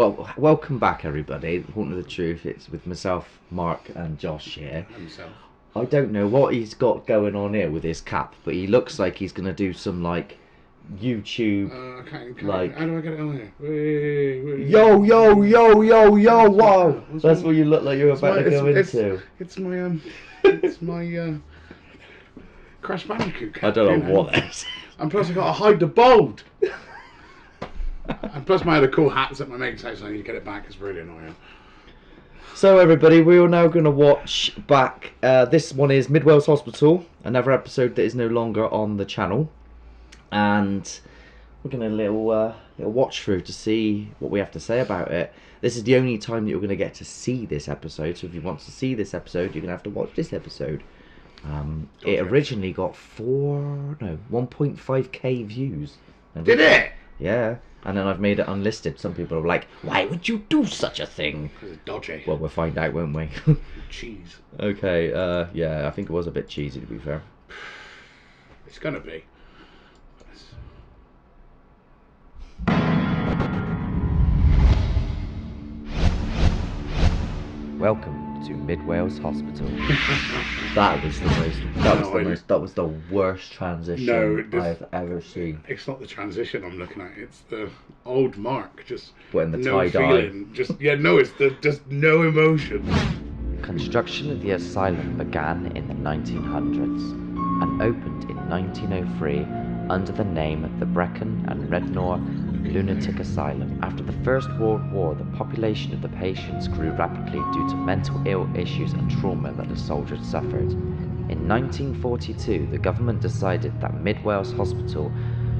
Well, welcome back, everybody. Haunting the Truth. It's with myself, Mark, and Josh here. Himself. I don't know what he's got going on here with his cap, but he looks like he's gonna do some like YouTube. Like, how do I get it on here? Wait. Yo! Wow, that's what you look like you're about to go into. It's my Crash Bandicoot cap. I don't know what that is. And plus I gotta hide the bulb. And plus I had a cool hat at my mate's house, so I need to get it back. It's really annoying. So everybody, we are now going to watch back. This one is Mid Wales Hospital, another episode that is no longer on the channel, and we're going to little watch through to see what we have to say about it. This is the only time that you're going to get to see this episode. So if you want to see this episode, you're going to have to watch this episode. It originally got 1.5k views. Did it? Yeah. And then I've made it unlisted. Some people are like, why would you do such a thing? Because it's dodgy. Well, we'll find out, won't we? Cheese. Okay, yeah, I think it was a bit cheesy, to be fair. It's gonna be. Welcome to Mid Wales Hospital. That was the worst transition I've ever seen. It's not the transition I'm looking at. It's the old Mark, just when the no tie-dye. Just just no emotion. Construction of the asylum began in the 1900s and opened in 1903 under the name the Brecon and Rednor Lunatic Asylum. After the First World War, the population of the patients grew rapidly due to mental ill issues and trauma that the soldiers suffered. In 1942, the government decided that Mid Wales Hospital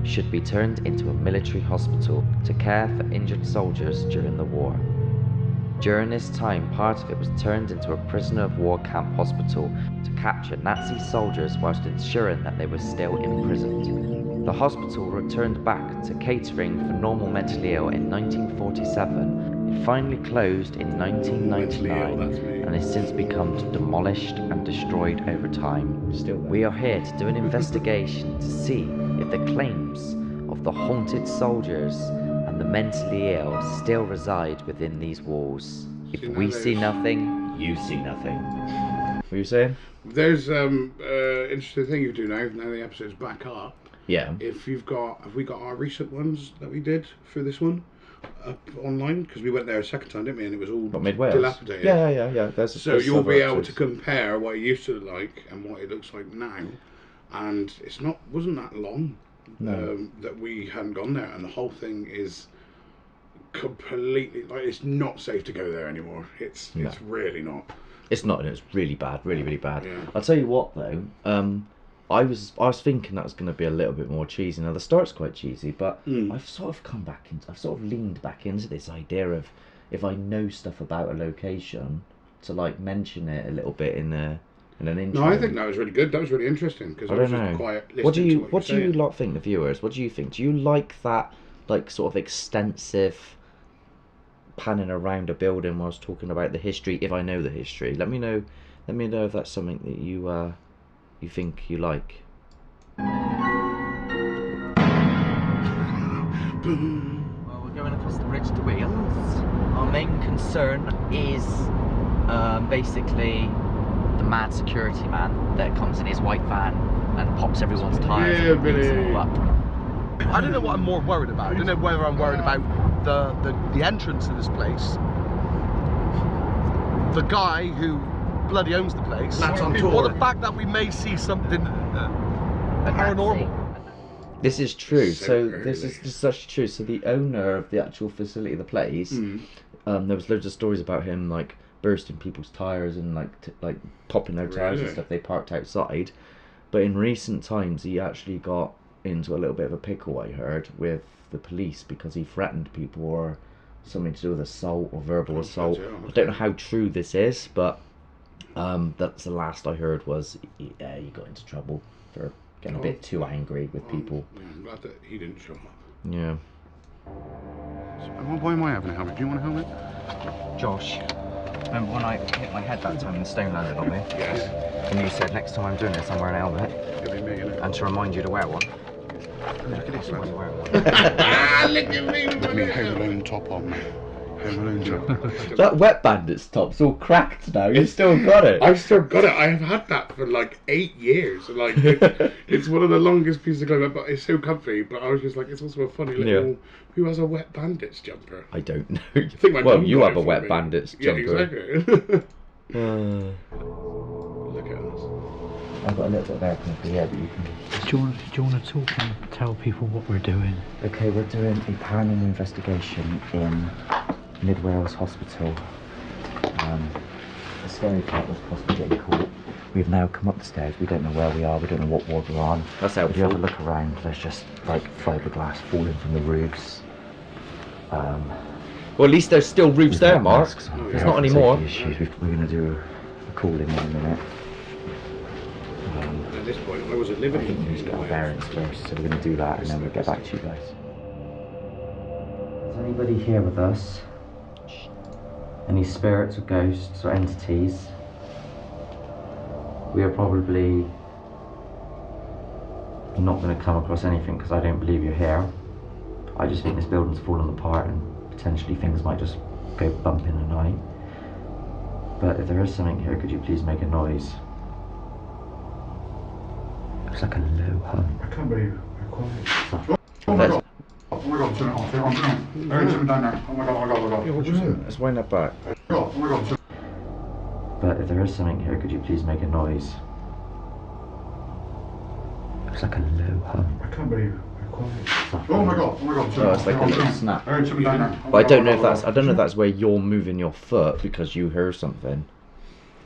should be turned into a military hospital to care for injured soldiers during the war. During this time, part of it was turned into a prisoner of war camp hospital to capture Nazi soldiers whilst ensuring that they were still imprisoned. The hospital returned back to catering for normal mentally ill in 1947. It finally closed in 1999 and has since become demolished and destroyed over time. We are here to do an investigation to see if the claims of the haunted soldiers and the mentally ill still reside within these walls. If we see nothing, you see nothing. What were you saying? There's interesting thing you do now the episode's back up. Yeah. Have we got our recent ones that we did for this one up online? Because we went there a second time, didn't we? And it was all dilapidated. Yeah. So you'll be able to compare what it used to look like and what it looks like now. And wasn't that long that we hadn't gone there, and the whole thing is completely it's not safe to go there anymore. It's really not. It's not, and it's really bad, really bad. Yeah. I'll tell you what though. I was thinking that was going to be a little bit more cheesy. Now the start's quite cheesy, but I've sort of leaned back into this idea of if I know stuff about a location to like mention it a little bit in an intro. No, I think that was really good. That was really interesting because I was just quiet listening what do you lot think, the viewers? What do you think? Do you like that like sort of extensive panning around a building whilst talking about the history? If I know the history, let me know if that's something that you think you like. Well, we're going across the bridge to Wales. Our main concern is basically the mad security man that comes in his white van and pops everyone's tyres and beats them all up. I don't know what I'm more worried about. I don't know whether I'm worried about the entrance to this place, the guy who bloody owns the place, that's on tour, or the fact that we may see something paranormal. This is true. So this is such true. So the owner of the actual facility, the place, there was loads of stories about him like bursting people's tires and like popping their tires and stuff they parked outside. But in recent times, he actually got into a little bit of a pickle, I heard, with the police because he threatened people or something to do with assault or verbal assault. I don't know how true this is, but that's the last I heard was he got into trouble for getting a bit too angry with people. Yeah, I'm glad that he didn't show up. Yeah. Why am I having a helmet? Do you want a helmet? Josh, remember when I hit my head that time and the stone landed on me? Yes. And you said next time I'm doing this I'm wearing a helmet. It'll be me, innit? And to remind you to wear one. Look at this, When lad. you wear one. Look at me with my Home Alone top on. That Wet Bandits top's all cracked now. You still got it. I've still got it. I have had that for like 8 years. Like it's one of the longest pieces of clothing, but it's so comfy. But I was just like, it's also a funny little. Yeah. Who has a Wet Bandits jumper? I don't know. I think my well, mum you got have it a for Wet me. Bandits Yeah, jumper. exactly. Look at us. I've got a little bit of aircon for here, but you can. Do you want to talk and tell people what we're doing? Okay, we're doing a paranormal investigation in Mid Wales Hospital. The scary part was possibly getting caught. We've now come up the stairs. We don't know where we are. We don't know what ward we're on. That's helpful. If you have a look around, there's just like fiberglass falling from the roofs. Well, at least there's still roofs there, Mark. There's not any more. Issues. We're going to do a call in a minute. At this point, I was at Liberty. I think we need to get our bearings first, so we're going to do that and then we'll get back to you guys. Is anybody here with us? Any spirits or ghosts or entities? We are probably not going to come across anything because I don't believe you're here. I just think this building's falling apart and potentially things might just go bump in the night. But if there is something here, could you please make a noise? Looks like a low hum. I can't believe we're quiet. Oh my god. Oh my god, turn it on, turn it on, turn it on. There's something down there. Oh my god, oh my god, oh my god. Yeah, what was it? Let's wind that back. Oh my god, turn. But if there is something here, could you please make a noise? Looks like a low hum. I can't believe we're quiet. Oh my god, turn it on. Oh, it's like a little snap. There's something down there. But I don't know if that's that's where you're moving your foot because you heard something.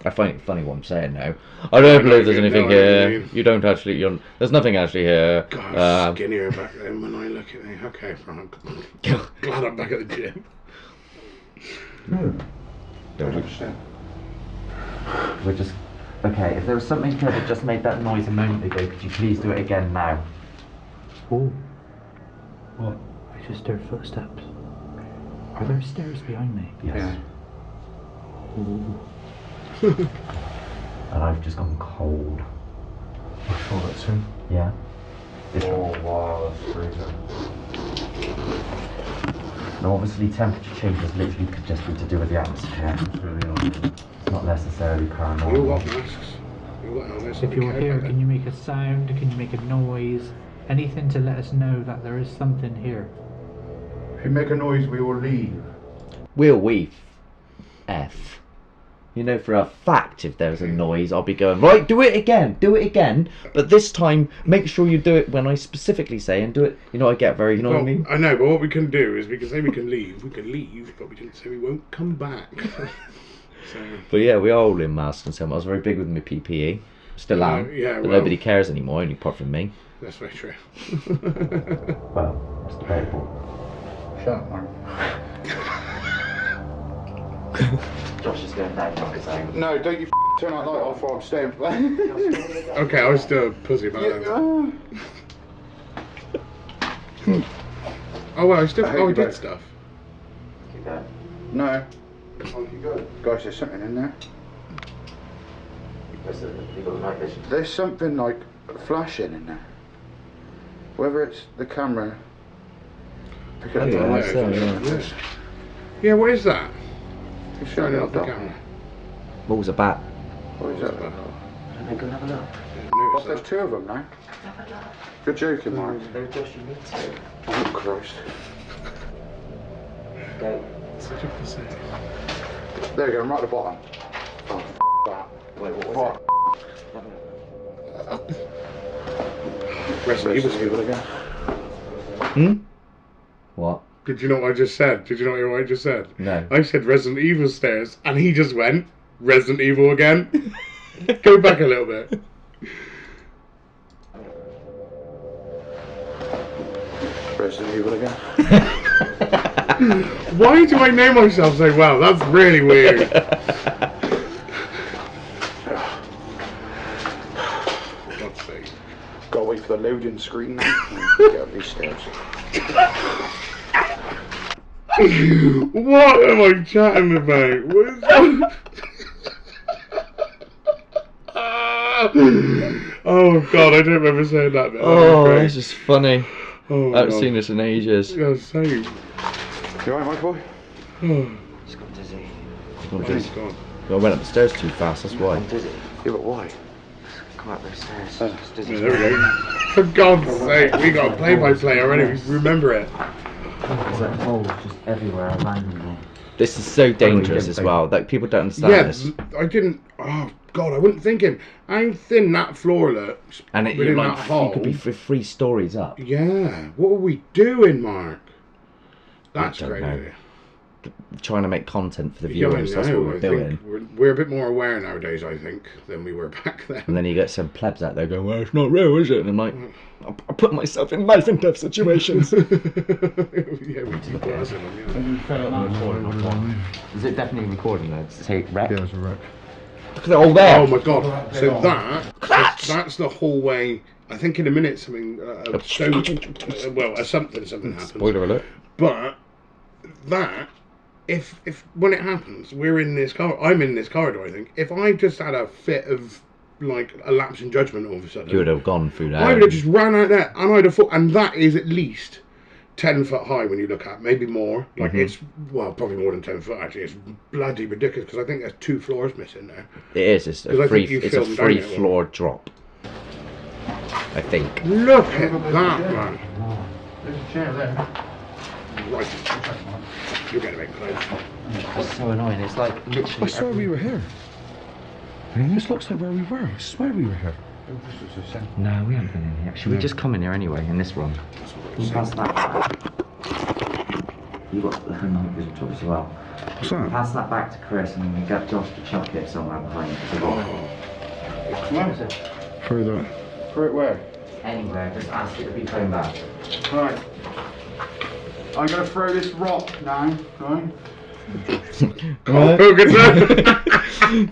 I find it funny what I'm saying now. I don't believe there's anything here. You don't actually. There's nothing actually here. God, I was skinnier back then when I look at me. Okay, Frank. Glad I'm back at the gym. No. We're just. Okay, if there was something here that just made that noise a moment ago, could you please do it again now? Oh. What? I just heard footsteps. Are there stairs behind me? Yes. Yeah. Ooh. And I've just gone cold. I saw that too. Yeah. Oh wow, that's freezing. Now obviously temperature changes literally could just be to do with the atmosphere. It's really odd. It's not necessarily You all paranormal. got masks. You got helmets. If you're here, can you make a sound? Can you make a noise? Anything to let us know that there is something here? If you make a noise, we will leave. Will we? F. You know for a fact if there's a noise I'll be going, right, do it again, but this time make sure you do it when I specifically say and do it, you know, I get very, you know what I mean? I know, but what we can do is we can say we can leave, but we didn't say we won't come back. So, But yeah, we are all in masks and so on. I was very big with my PPE, still am, yeah, but well, nobody cares anymore, only apart from me. that's very true. Well, it's debatable. Shut up, Mark. Josh is going down on his own. No, don't you turn that light off while I'm staying. Okay, I was still a pussy about that. Oh well, I did stuff. Keep going. No. Oh, you go. Guys, there's something in there. You got the night vision. There's something like flashing in there. Whether it's the camera. Pick it up. yeah. Yeah, what is that? It's Showing showing it up off the that. camera. What was a bat? What is that? Go and have a look. Well, there's two of them now. You're joking, Mark. No, Josh, you need to. Oh, Christ. Go. Such a pussy. There you go, I'm right at the bottom. Oh, that. Wait, what was What? Resident Evil Evil again. Hmm? What? Did you know what I just said? Did you not hear what I just said? No. I said Resident Evil stairs, and he just went Resident Evil again. Go back a little bit. Resident Evil again. Why do I name myself so well? That's really weird. For God's sake. Gotta wait for the loading screen now. Get up these stairs. What am I chatting about? What is that? Oh God, I don't remember saying that bit. Oh, this is funny. Oh, I haven't seen this in ages. God's sake. You alright, Mike boy? Just got dizzy. God. I went up the stairs too fast, that's why. I'm dizzy. Yeah, but why? Come up those stairs. Just Yeah, dizzy. there we go. For God's sake, we got play-by-play already. We remember it. There's like holes just everywhere randomly. This is so dangerous as well. Like people don't understand Yeah, this. I didn't. Oh God, I wasn't thinking how thin that floor looks. And it, within you're like, that hole. you could be 3 stories up. Yeah. What are we doing, Mark? That's don't crazy. know. Trying to make content for the Yeah, I viewers. That's what know, we're I doing. think we're a bit more aware nowadays, I think, than we were back then. And then you get some plebs out there going, well, it's not real, is it? And I'm like, I put myself in life and death situations. Yeah, we do glass in them, yeah. Is it definitely recording though? Take rec? Yeah, there's a wreck. Look at it all there. Oh my God! So that's the hallway. I think in a minute something something happens. Spoiler alert. But that, if when it happens, we're in this car. I'm in this corridor. I think if I just had a fit of like a lapse in judgment all of a sudden, You would have gone through that. I would have just ran out there, and I'd have thought, and that is at least 10 foot high when you look at, maybe more. Like it's probably more than 10 foot actually. It's bloody ridiculous because I think there's 2 floors missing there. It is. It's a free floor drop. I think. Look at that, man. There's a chair there. Right. You're getting a bit close. It's so annoying. It's like literally. I swear we were here. This looks like where we were. I swear we were here. No, we haven't been in here. Should we just come in here anyway, in this room? Can you pass that? You got the night vision top as well. What's that? Pass that back to Chris and we get Josh to chuck it somewhere behind. Where is it? Through that. Through it where? Anywhere, just ask it to be thrown back. Right. I'm gonna throw this rock now, right? Carl Pilkington.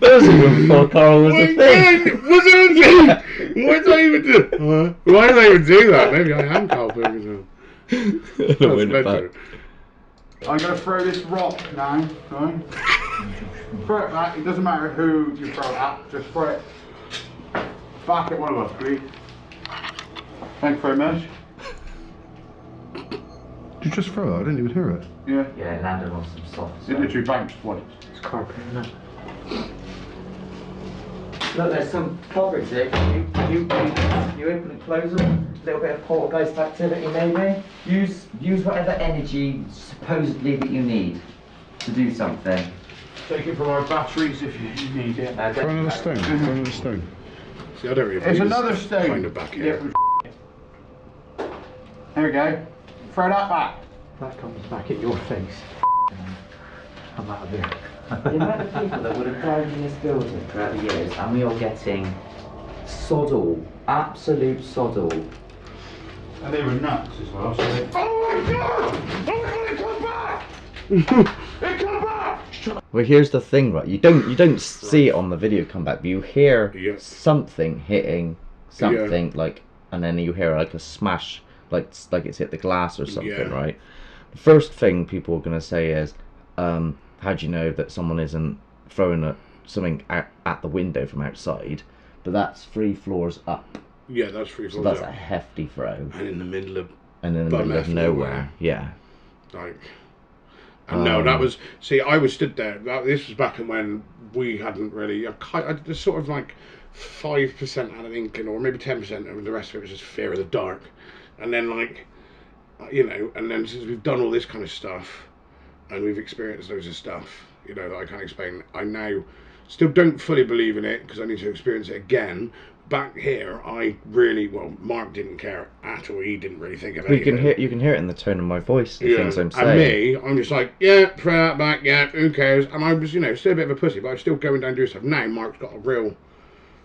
That was even before Carl was a thing. Why did I even do? Why did I even do that? Maybe I am Carl Pilkington. I'm gonna throw this rock now, right? Throw it back. It doesn't matter who you throw it at. Just throw it back at one of us, please. Thank you very much. Did you just throw that? I didn't even hear it. Yeah. Yeah, it landed on some soft It stuff. literally bounced once. It's carpet, isn't it? Look, there's some cupboards here. Can you open and close them? A little bit of poltergeist activity, maybe. Use whatever energy supposedly that you need to do something. Take it from our batteries if you need it. Throw another stone. Throw another stone. See, I don't really There's believe another this stone. kind of back here. There we go. Throw that back. That comes back at your face. I'm out of here. The amount of people that would have died in this building throughout the years, and we are getting sod all, absolute sod all. And they were nuts as well. So they... Oh my God! Oh, it come back! It come back! Well, here's the thing, right? You don't see it on the video come back, but you hear something hitting something like, and then you hear like a smash, like it's hit the glass or something, right? The first thing people are gonna say is, how do you know that someone isn't throwing something out at the window from outside? But that's 3 floors up. Yeah, that's 3 floors So that's up. a hefty throw. And in the middle of nowhere. Yeah. Like, and no, that was. See, I was stood there. This was back when we hadn't really. I just sort of like 5% had an inkling, or maybe 10%, and the rest of it was just fear of the dark. And then, like, you know, and then since we've done all this kind of stuff, and we've experienced loads of stuff, you know, that I can't explain, I now still don't fully believe in it because I need to experience it again. Back here, I really, well, Mark didn't care at all. He didn't really think of it. You can hear it in the tone of my voice, the things I'm saying. And me, I'm just like, yeah, throw that back, yeah, who cares? And I was, you know, still a bit of a pussy, but I was still going down and doing stuff. Now Mark's got a real,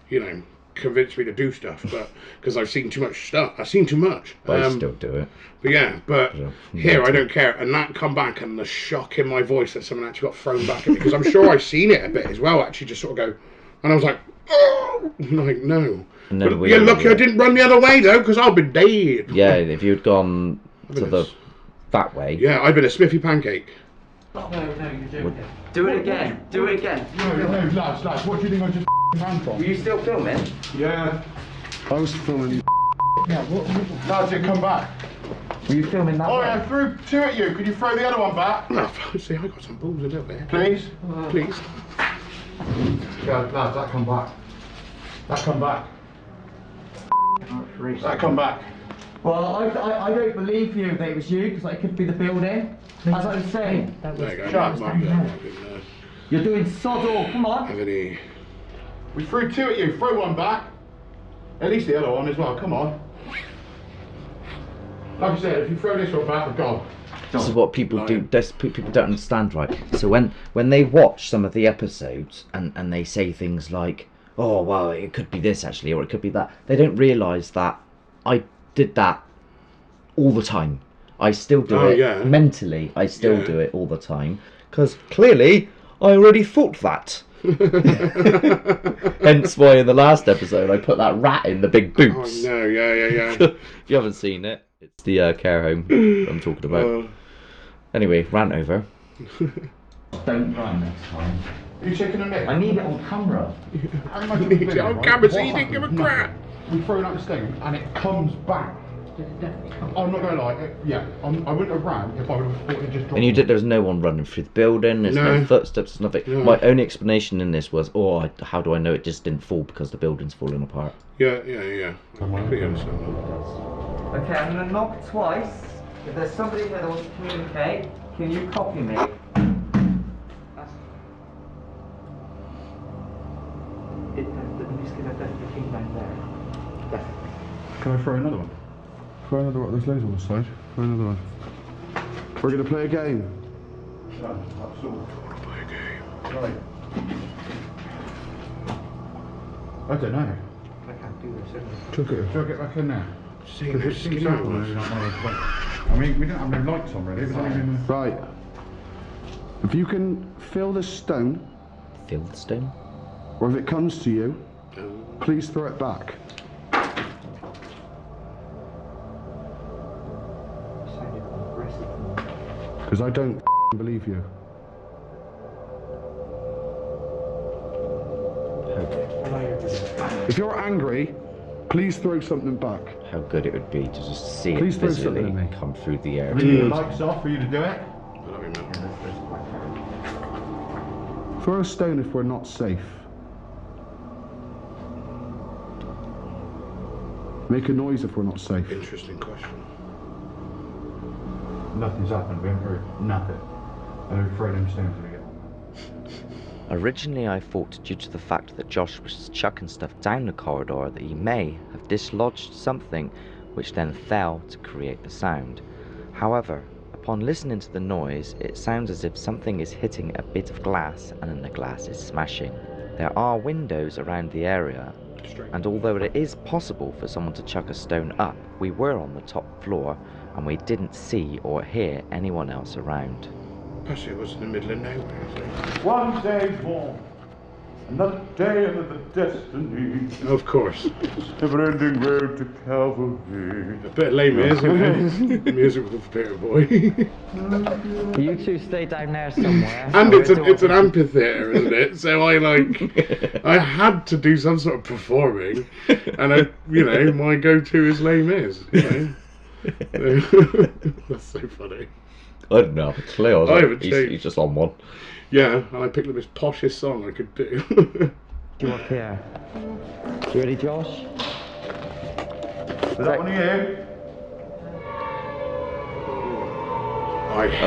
you know, convinced me to do stuff, but because I've seen too much stuff. I've seen too much. But I still do it. But yeah, but here I don't care. And that come back and the shock in my voice that someone actually got thrown back at me, because I'm sure I've seen it a bit as well, actually just sort of go, and I was like, oh, like, no. But you're lucky I didn't run the other way though, because I've been dead. Yeah, if you'd gone to that way. Yeah, I've been a Smithy pancake. No, you're doing it. Do it again. Do it again. No, lads, what do you think I just ran from? Were you still filming? Yeah. I was filming. Yeah, lads, you come back. Were you filming that? Oh, way? I threw 2 at you. Could you throw the other one back? No, see, I got some balls a little bit. Please? Please. Yeah, lads, that come back. That come back. That come back. Well, I don't believe you that it was you, because it could be the building. As I was saying, There you go. Shut Might be that, might be that. you're doing sod all. Come on. Have any... We threw 2 at you. Throw one back. At least the other one as well. Come on. Like I said, if you throw this one back, we're gone. This is what people do. People don't understand, right? So when they watch some of the episodes and they say things like, "Oh, well, it could be this actually, or it could be that," they don't realise that I did that all the time. I still do it yeah. mentally. I still Yeah. do it all the time because clearly I already thought that. Hence why in the last episode I put that rat in the big boots. Oh, no, yeah. If you haven't seen it, it's the care home I'm talking about. Anyway, rant over. Don't run next time. Are you checking a mic? I need it on camera. How am I gonna do it, On right? camera, so What you didn't give a happens? crap. We throw it out the stone and it comes back. I'm not gonna lie, I wouldn't have ran if I would have thought it just dropped. And you did. There's no one running through the building. There's no No. footsteps. There's nothing. No. My only explanation in this was, how do I know it just didn't fall because the building's falling apart? Yeah. I completely understand that. Okay, I'm going to knock twice. If there's somebody here that wants to communicate, can you copy me? Can I throw another one? Throw another one. There's loads on the side. Throw another one. We're gonna play a game. No, that's all. Play a game. Right. I don't know. I can't do this, Chuck it back in there. See, Because no it seems skin simple, on maybe us. not one of those points. I mean, we didn't have no lights on really. It was only in the... Right. If you can feel the stone, Fieldstone? or if it comes to you, please throw it back. Because I don't believe you. If you're angry, please throw something back. How good it would be to just see Please it throw visually something at me. come through the air. Leave the lights off for you to do it. I don't remember. Throw a stone if we're not safe. Make a noise if we're not safe. Interesting question. Nothing's happened. We haven't heard nothing. I don't throw them stones when we get on. Originally I thought due to the fact that Josh was chucking stuff down the corridor that he may have dislodged something which then fell to create the sound. However, upon listening to the noise, it sounds as if something is hitting a bit of glass and then the glass is smashing. There are windows around the area, and although it is possible for someone to chuck a stone up, we were on the top floor and we didn't see or hear anyone else around. Actually, it was in the middle of nowhere. So. One day more, another day, another destiny. Of course. Never-ending road to Calvary. A bit lame, isn't it? Music with Peter Boy. You two stay down there somewhere. And it's an amphitheatre, isn't it? So I had to do some sort of performing, and my go-to is Les Mis. That's so funny. I don't know, it's clear. I haven't changed. He's just on one. Yeah, and I picked the most poshest song I could do. Come up here. You ready, Josh? Is that one of you?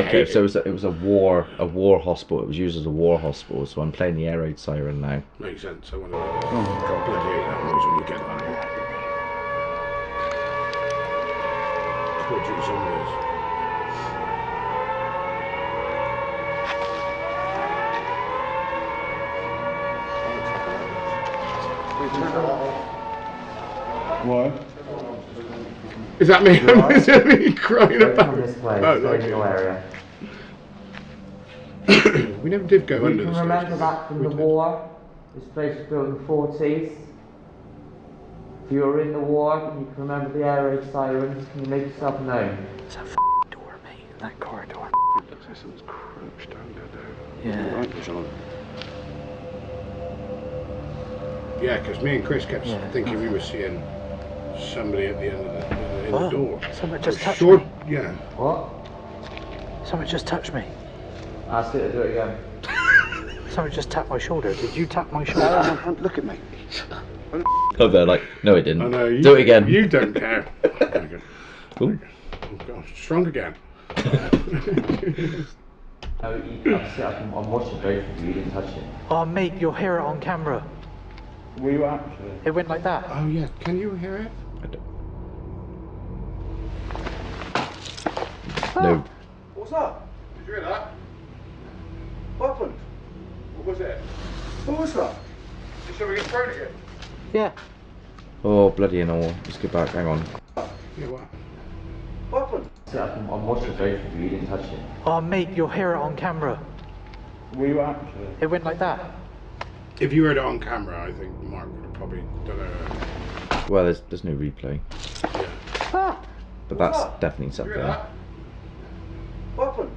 Okay, so it was a war hospital. It was used as a war hospital. So I'm playing the air raid siren now. Makes sense. I want to. Oh God, bloody hate that noise when you get that. Torturing zombies. Why? Is that me? Is that me crying Come about? this way, Oh, stay in okay. your area. We never did go You under can the remember stage. that from the war. This place was built in the 40s. If you were in the war, you can remember the air raid sirens. Can you make yourself known? It's that door, mate. That corridor. Looks like someone's crouched down there. Yeah. Right, it's on. Yeah, because me and Chris kept thinking we were seeing somebody at the end of the door. Someone just touched Sure, me. Yeah. What? Someone just touched me. Ask it to do it again. Someone just tapped my shoulder. Did you tap my shoulder? Look at me. Oh, they're like, no, it didn't. I know. Do it again. You don't care. Ooh. Ooh. Oh gosh, shrunk again. I'm watching both of you. You didn't touch it. Oh, mate, you'll hear it on camera. Were you actually? It went like that. Oh yeah, can you hear it? I don't- No. What was that? Did you hear that? What happened? What was it? What was that? Did somebody get thrown at you? Yeah. Oh, bloody hell. Let's get back. Hang on. Yeah, what? What happened? I'm watching both of you. You didn't touch it. Oh, mate, you'll hear it on camera. Were you actually? It went like that. If you heard it on camera, I think Mark would have probably done it. Well, there's no replay. Ah. But that's that? definitely Did you something. hear that? What happened?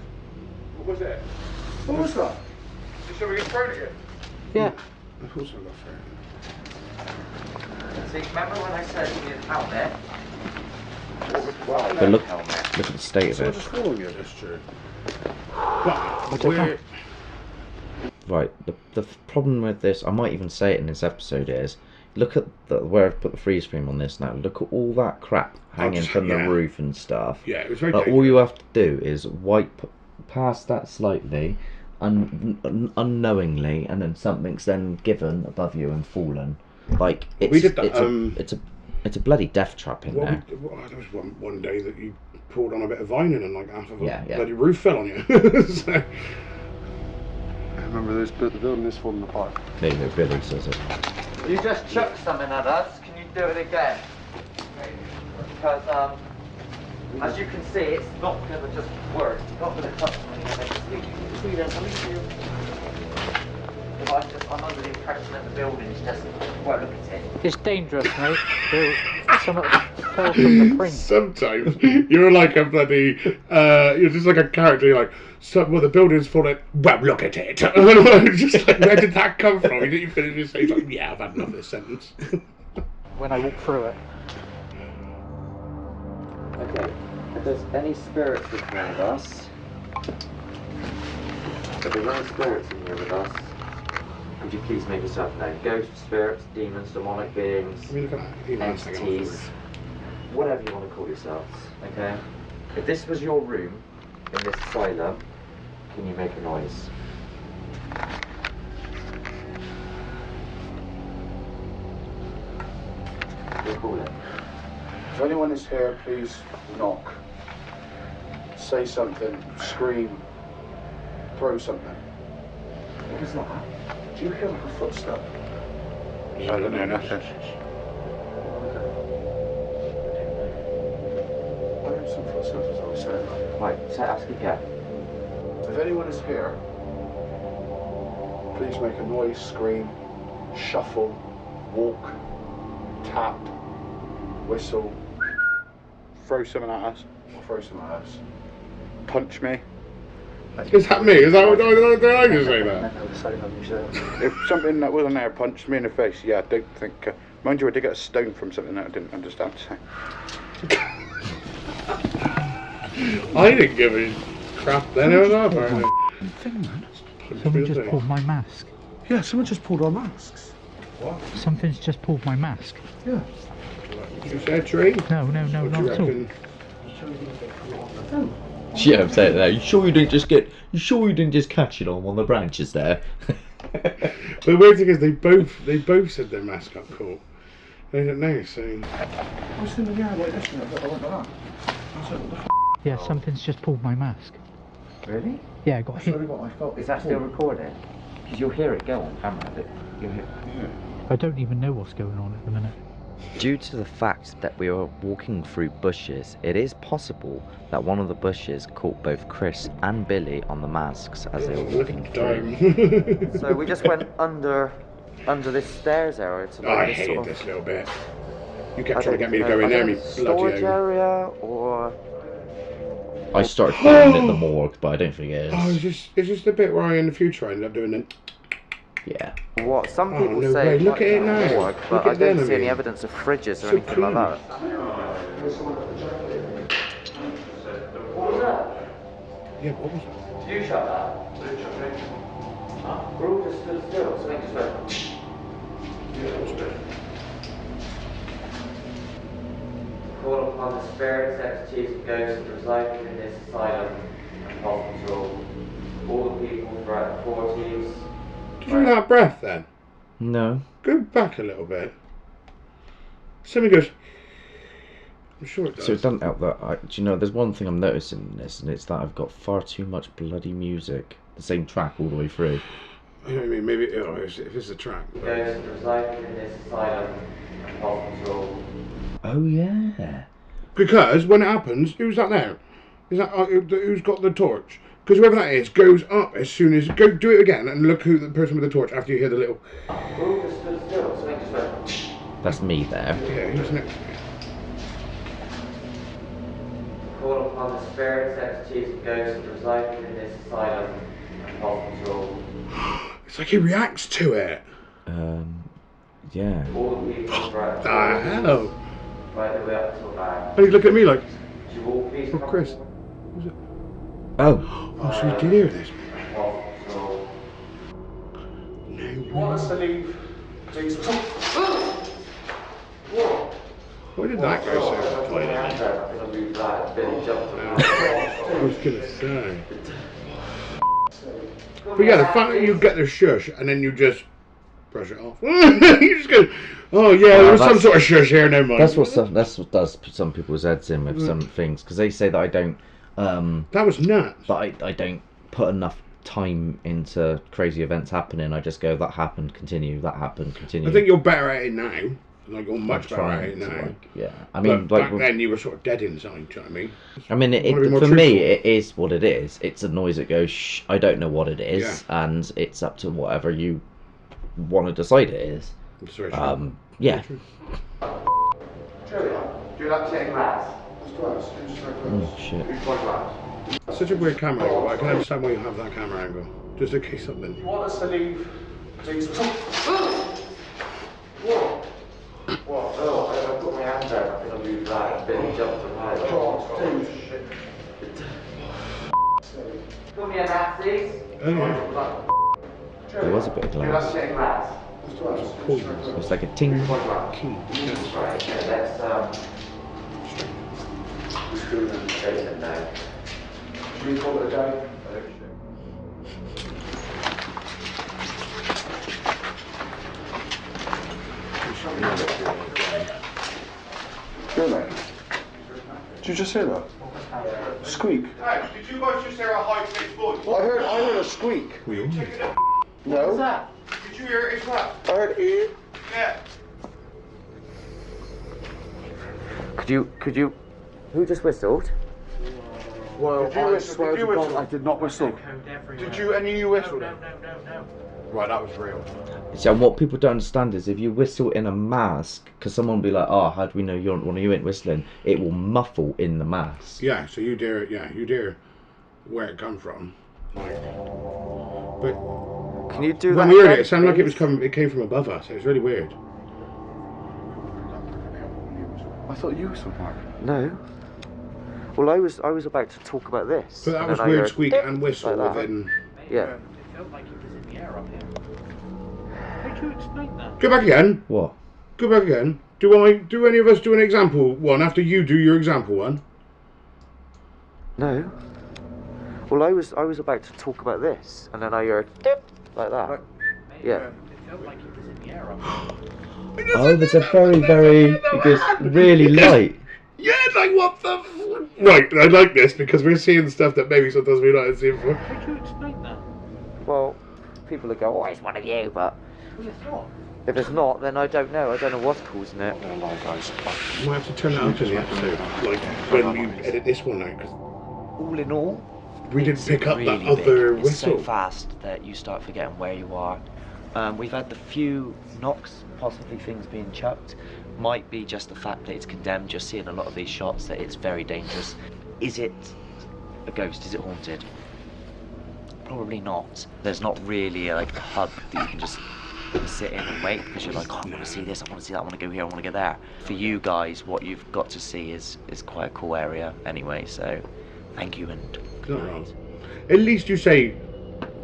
What was it? What was that? Did somebody get thrown at you? Yeah. Of course I got fair. See, remember when I said you need a helmet? But look at the state of it. Fall on you. That's true. But we're... Right, the problem with this, I might even say it in this episode, is look at where I've put the freeze frame on this now. Look at all that crap hanging from the roof and stuff. Yeah, it was very Like, all you have to do is wipe past that slightly, unknowingly, and then something's then given above you and fallen. Like, it's, We did that, it's a bloody death trap in there. there was one day that you poured on a bit of vinyl and like half of Yeah, yeah. bloody roof fell on you. So, I remember this bit, the building is falling apart. There you go, Billy says it. You just chucked something at us. Can you do it again? Because as you can see, it's not going to just work. It's not going to touch me. I'm under the impression that the building's just, well, look at it. It's dangerous, mate. Someone fell from the crane. sometimes you're like a bloody, you're just like a character. You're like, so, well, the building's falling. Well, look at it. Just like, where did that come from? You didn't finish your sentence. Like, yeah, I've had enough of this sentence. When I walk through it. Okay, if there's any spirits with us, if there's any spirits in here with us, could you please make yourself known? Ghosts, spirits, demons, demonic beings, I mean, look at that. You know, that's hanging off the entities, roof. whatever you want to call yourselves, okay? If this was your room in this asylum, can you make a noise? We'll call it. If anyone is here, please knock. Say something, scream, throw something. What was that? Do you hear like a footstep? I don't know nothing. I heard some footsteps as I was saying that. Right, so ask again. If anyone is here, please make a noise, scream, shuffle, walk, tap, whistle, throw something at us, or throw something at us. Punch me. Is that me? Is that what did I just say that? If something that wasn't there punched me in the face, yeah, I don't think. Mind you, I did get a stone from something that I didn't understand. So. I didn't give a crap then. It was up, apparently. Thing, man. Someone just pulled my mask. Yeah, someone just pulled our masks. Something's just pulled my mask. Yeah. You said tree? No, What do not you at all. reckon? Yeah, I'm saying that. You sure you didn't just catch it on one of the branches there? But the weird thing is, they both said their mask got caught. They didn't know, so. I was in the air like this, and I went like that. I was like, what the f***? Yeah, something's just pulled my mask. Really? Yeah, I got I hit. swear to God, I felt Is that still recorded? Because you'll hear it go on camera. You'll hear. I don't even know what's going on at the minute. Due to the fact that we were walking through bushes, it is possible that one of the bushes caught both Chris and Billy on the masks as they were walking through. So we just went under this stairs area to I this hated sort this of, little bit. You I kept trying to get me to don't go in know, there, me storage bloody own. area or I started filming it in the morgue, but I don't think it Oh, is. it's just the bit where I in the future I ended up doing it. Yeah. what? Some Oh, people no say way. it Look might at it be now. morgue, Look but I at them, don't see I any mean. evidence of fridges or So anything like clean. that. Yeah, what was it? Did you shut that? We're all just stood still, so they just went. Yeah, that was good. Call upon the spirits, entities, and ghosts residing in this asylum and hospital. All the people throughout the 40s. Did you hear that breath then? No. Go back a little bit. Somebody goes. I'm sure it does. So it doesn't help that. Do you know, there's one thing I'm noticing in this, and it's that I've got far too much bloody music. The same track all the way through. You know what I mean? Maybe if it's a track. But... Ghosts residing in this asylum and hospital. Oh yeah. Because when it happens, who's that there? Is that who's got the torch? Because whoever that is goes up as soon as go do it again and look who the person with the torch after you hear the little. We're all just stood still, so they just went. That's me there. Yeah, who's next? Call upon the spirits, entities, and ghosts residing in this asylum and hospital. It's like he reacts to it. Yeah. All the people throughout the The hell? right the way up till now. And he's looking at me like, You all please oh, come Chris. forward. Who's it? Oh. Oh, so you did hear this? Hospital. No. Want us to leave, please? Why did that go so Put my violently? hand out, I'm gonna move that. Billy jumped around. I was gonna say. But yeah, the fact that you get the shush and then you just brush it off. You just go, oh yeah, there was some sort of shush here, never mind. That's what does put some people's heads in with some things, because they say that I don't. That was nuts. But I don't put enough time into crazy events happening. I just go, that happened, continue. That happened, continue. I think you're better at it now. Like you're much I'm better at trying it to, now. like, yeah. I mean, But like back then you were sort of dead inside. Do you know what I mean? I mean, Wanna be more for me, truthful. it is what it is. It's a noise that goes, shh, I don't know what it is, Yeah. and it's up to whatever you want to decide it is. It's very true. Yeah. Do you like to take glass? Let's glass. Oh, shit. Who's got glass? It's such a weird camera angle, but I can understand why you have that camera angle. Just in case something. You want us to leave, please? What? Oh, I put my hand out, I'm gonna move that. Billy jumped around. Put me a Nazis. Oh yeah. There was a bit of Do you like glass. to take glass? Cool. It's like a ting. Key. Right, okay, let's screw them straight in now. Should we call it a day? Hear that? Did you just hear that? Squeak. Hey, did you guys just hear a high-pitched voice? I heard a squeak. We all did. No. Did you hear it as well? I heard it. Yeah. Could you, who just whistled? Well, I swear to God, I did not whistle. Did you? Any of you whistle? No. Right, that was real. So what people don't understand is if you whistle in a mask, because someone will be like, oh, how do we know you're one of you ain't whistling? It will muffle in the mask. Yeah, so you dare, you dare where it come from. Like, but Can you do when that we heard again, it sounded like please? it came from above us. It was really weird. I thought you whistled, Mark. No. Well, I was about to talk about this. But that and was then I weird heard squeak dip and whistle like that. within. Yeah. It felt like it was in the air up here. How do you explain that? Go back again. What? Go back again. Do any of us do an example one after you do your example one? No. Well, I was about to talk about this, and then I heard dip like that. Yeah. It felt like it was in the air up here. Oh, there's a very, because really light. Yeah, like what the Right, I like this because we're seeing stuff that maybe sometimes we're not seeing before. How do you explain that? Well, people will go, oh, it's one of you, but Well, it's not. if it's not, then I don't know. I don't know what's causing it. You might have to turn it up in the episode, like when you edit this one out, because All in all, we didn't pick up that really other big. It's so whistle. fast that you start forgetting where you are. We've had the few knocks, possibly things being chucked. Might be just the fact that it's condemned. Just seeing a lot of these shots that it's very dangerous. Is it a ghost? Is it haunted? Probably not. There's not really like a hub that you can just sit in and wait because you're like, oh, I want to see this, I want to see that, I want to go here, I want to go there. For you guys, what you've got to see is quite a cool area anyway. So, thank you and Not wrong. At least you say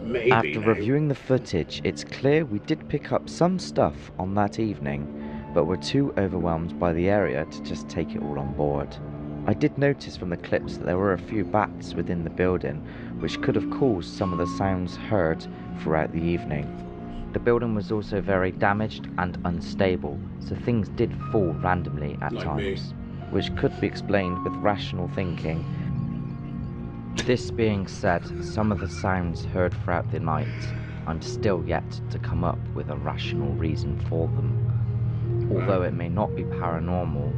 maybe. After now. reviewing the footage, it's clear we did pick up some stuff on that evening, but were too overwhelmed by the area to just take it all on board. I did notice from the clips that there were a few bats within the building, which could have caused some of the sounds heard throughout the evening. The building was also very damaged and unstable, so things did fall randomly at Like times, which could be explained with rational thinking. This being said, some of the sounds heard throughout the night, I'm still yet to come up with a rational reason for them. Although it may not be paranormal,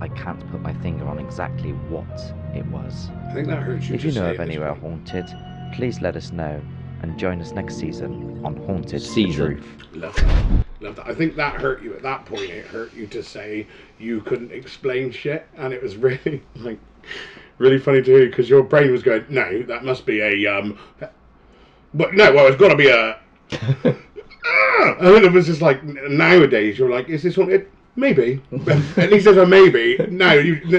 I can't put my finger on exactly what it was. I think that hurts you. If you know of anywhere haunted, please let us know and join us next season on Haunted Season. Truth. Love that. Love that. I think that hurt you at that point. It hurt you to say you couldn't explain shit, and it was really like really funny to hear because your brain was going, no, that must be a but no, well, it's got to be a. And then it was just like nowadays you're like, is this haunted? Maybe. At least there's a maybe. No,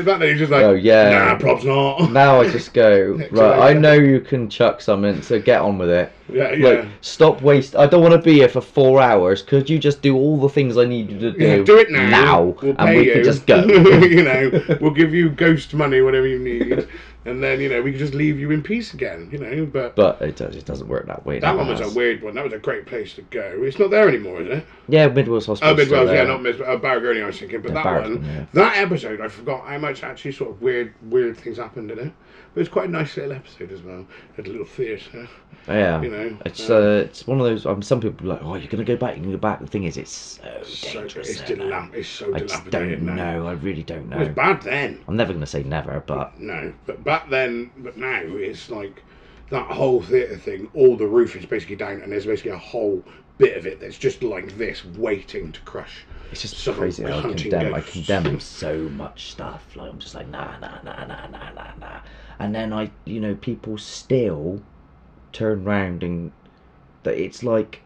back then you're just like, Oh, yeah. nah, probs not. Now I just go, Next right, time. I know you can chuck something, so get on with it. Yeah, Like, yeah. stop I don't want to be here for 4 hours. Could you just do all the things I need you to do? Yeah, do it now. We'll and pay we you. can just go. You know, we'll give you ghost money, whatever you need, and then we can just leave you in peace again. But it doesn't work that way. that Never one was has. a weird one. That was a great place to go. It's not there anymore, is it? Yeah, Midwell's Hospital. Oh, Midwell's, yeah, not Barragoni, I was thinking. But Yeah, that Barragoni, one, yeah. that episode, I forgot how much actually sort of weird things happened in it. But it's quite a nice little episode as well. Had a little theatre. Yeah, It's one of those. Some people are like, oh, you're gonna go back. You can go back. The thing is, it's so dangerous. It's so I just dilapidated don't now. know. I really don't know. It was bad then. I'm never gonna say never, but No, but back then, but now it's like that whole theatre thing. All the roof is basically down, and there's basically a whole bit of it that's just like this, waiting to crush. it's just Someone crazy how I hunting condemn ghosts. so much stuff. Like I'm just like nah, and then people still turn round and that it's like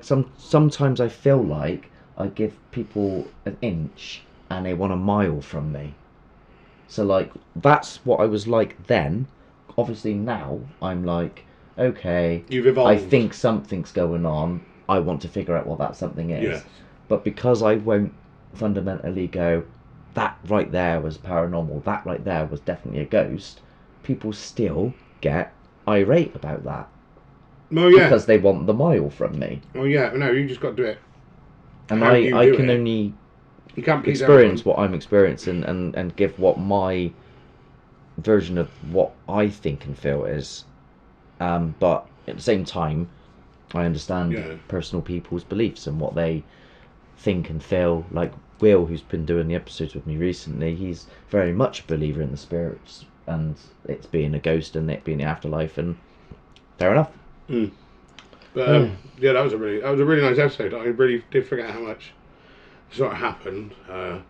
sometimes I feel like I give people an inch and they want a mile from me. So like that's what I was like then. Obviously now I'm like, okay, You've evolved. I think something's going on. I want to figure out what that something is. Yes. But because I won't fundamentally go, that right there was paranormal, that right there was definitely a ghost, people still get irate about that. Oh yeah. Because they want the mile from me. Oh yeah. No, you just got to do it. And How you I do can it. only You can't please experience everyone. what I'm experiencing and give what my version of what I think and feel is. But at the same time, I understand Yeah. personal people's beliefs and what they think and feel. Like Will, who's been doing the episodes with me recently, he's very much a believer in the spirits and it's being a ghost and it being the afterlife, and fair enough. But yeah, that was a really nice episode. I really did forget how much sort of happened. Yeah.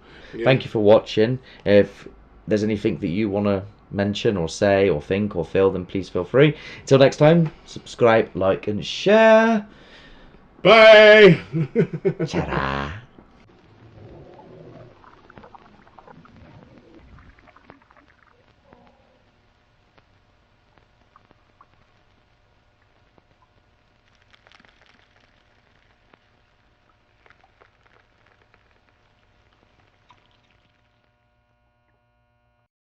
Thank you for watching. If there's anything that you want to mention or say or think or feel, then please feel free. Until next time, subscribe, like and share. Bye. Ta-da.